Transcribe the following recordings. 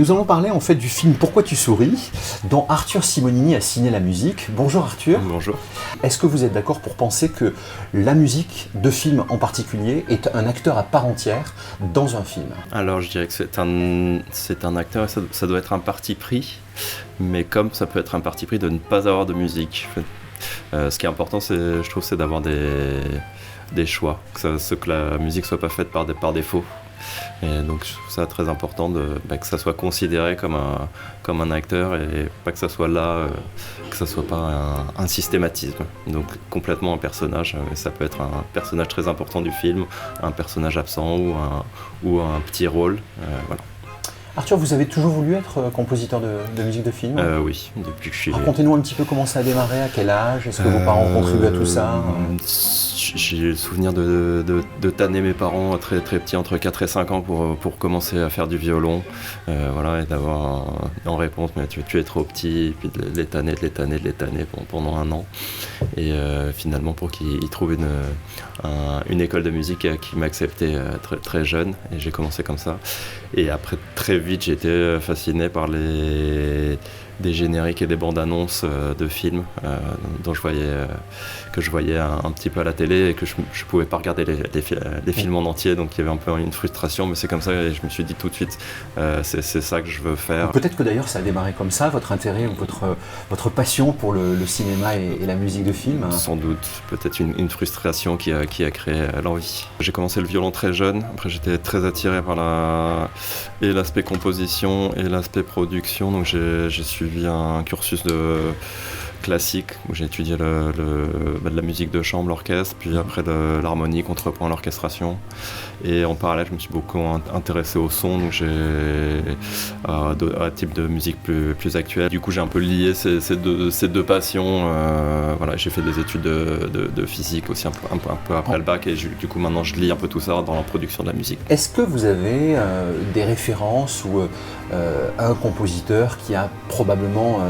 Nous allons parler en fait du film Pourquoi tu souris, dont Arthur Simonini a signé la musique. Bonjour Arthur. Bonjour. Est-ce que vous êtes d'accord pour penser que la musique de film en particulier est un acteur à part entière dans un film? Alors je dirais que c'est un acteur, et ça doit être un parti pris, mais comme ça peut être un parti pris de ne pas avoir de musique. Ce qui est important, je trouve, c'est d'avoir des choix, que la musique soit pas faite par défaut. Et donc je trouve ça très important que ça soit considéré comme un acteur et pas que ça soit là, que ça soit pas un systématisme. Donc complètement un personnage, mais ça peut être un personnage très important du film, un personnage absent ou un petit rôle. Voilà. Arthur, vous avez toujours voulu être compositeur de musique de film? Oui, depuis que je suis... Racontez-nous un petit peu comment ça a démarré, à quel âge, est-ce que vos parents ont contribué à tout ça? J'ai le souvenir de tanner mes parents très très petits, entre 4 et 5 ans, pour commencer à faire du violon. Voilà, et d'avoir en réponse, mais tu es trop petit, et puis de les tanner pendant un an. Et finalement, pour qu'ils trouvent une école de musique qui m'acceptait très, très jeune, et j'ai commencé comme ça. Et après, très vite, j'ai été fasciné par des génériques et des bandes annonces de films que je voyais un petit peu à la télé et que je pouvais pas regarder les films en entier, donc il y avait un peu une frustration, mais c'est comme ça et je me suis dit tout de suite c'est ça que je veux faire. Peut-être que d'ailleurs ça a démarré comme ça, votre intérêt ou votre passion pour le cinéma et la musique de film. Sans doute, peut-être une frustration qui a créé l'envie. J'ai commencé le violon très jeune, après j'étais très attiré par l'aspect composition et l'aspect production, donc j'ai suivi un cursus classique où j'ai étudié de la musique de chambre, l'orchestre, puis après de l'harmonie, contrepoint, l'orchestration. Et en parallèle, je me suis beaucoup intéressé au son, donc j'ai à un type de musique plus actuelle. Du coup, j'ai un peu lié ces deux passions. Voilà, j'ai fait des études de physique aussi un peu après le bac, et du coup maintenant je lis un peu tout ça dans la production de la musique. Est-ce que vous avez des références ou un compositeur qui a probablement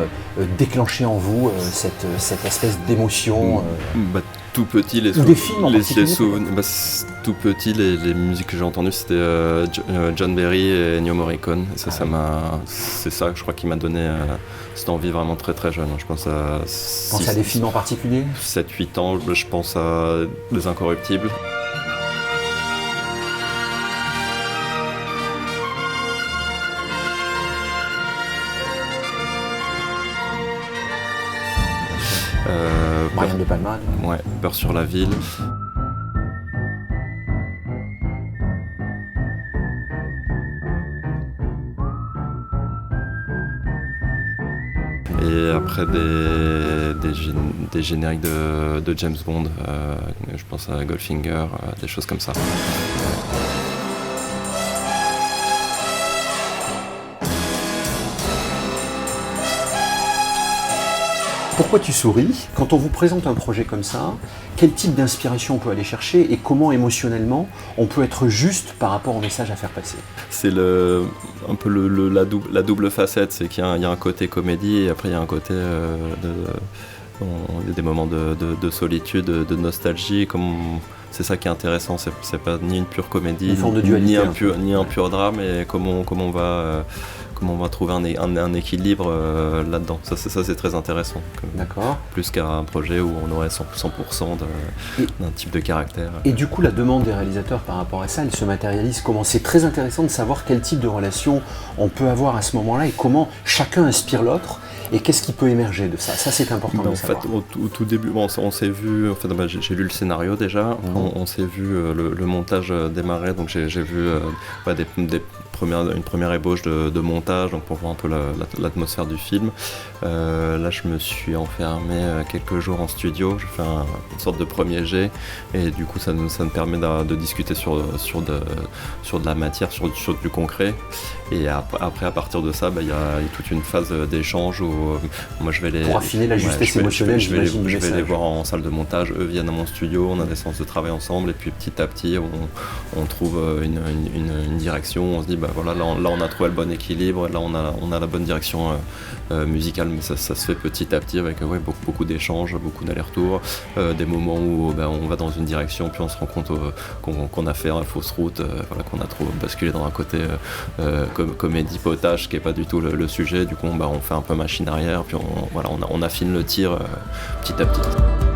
déclenché en vous cette espèce d'émotion Tout petit, tout petit, les musiques que j'ai entendues, c'était John Barry et Ennio Morricone. Et c'est ça, je crois, qui m'a donné cette envie vraiment très très jeune. Je pense à... Vous pensez à des films en particulier? 7-8 ans, je pense à Les Incorruptibles. Brian De Palma. Ouais, Beurre sur la ville. Et après des génériques de James Bond, je pense à Goldfinger, des choses comme ça. Pourquoi tu souris? Quand on vous présente un projet comme ça, quel type d'inspiration on peut aller chercher et comment émotionnellement on peut être juste par rapport au message à faire passer? C'est un peu la double facette, c'est qu'il y a un côté comédie et après il y a un côté il y a des moments de solitude, de nostalgie. C'est ça qui est intéressant, c'est pas ni une pure comédie, ni un pur drame, et comment on va trouver un équilibre là-dedans. Ça c'est très intéressant. D'accord. Plus qu'un projet où on aurait 100% d'un type de caractère. Et du coup, la demande des réalisateurs par rapport à ça, elle se matérialise comment? C'est très intéressant de savoir quel type de relation on peut avoir à ce moment-là et comment chacun inspire l'autre. Et qu'est-ce qui peut émerger de ça? Ça, c'est important de savoir. En fait, au tout début, on s'est vu. En fait, j'ai lu le scénario déjà. On s'est vu le montage démarrer. Donc j'ai vu une première ébauche de montage, donc pour voir un peu l'atmosphère du film. Là, je me suis enfermé quelques jours en studio. J'ai fait une sorte de premier jet, et du coup, ça me permet de discuter sur de la matière, sur du concret. Et après, à partir de ça, il y a toute une phase d'échange où moi je vais pour affiner la justesse émotionnelle, je vais les voir en salle de montage, eux viennent à mon studio, on a des séances de travail ensemble, et puis petit à petit on trouve une direction, on se dit voilà, là on a trouvé le bon équilibre, là on a la bonne direction musicale, mais ça se fait petit à petit avec beaucoup d'échanges, beaucoup d'allers-retours, des moments où on va dans une direction puis on se rend compte qu'on a fait une fausse route, qu'on a trop basculé dans un côté comédie potage qui n'est pas du tout le sujet. Du coup on fait un peu machine arrière puis on affine le tir petit à petit.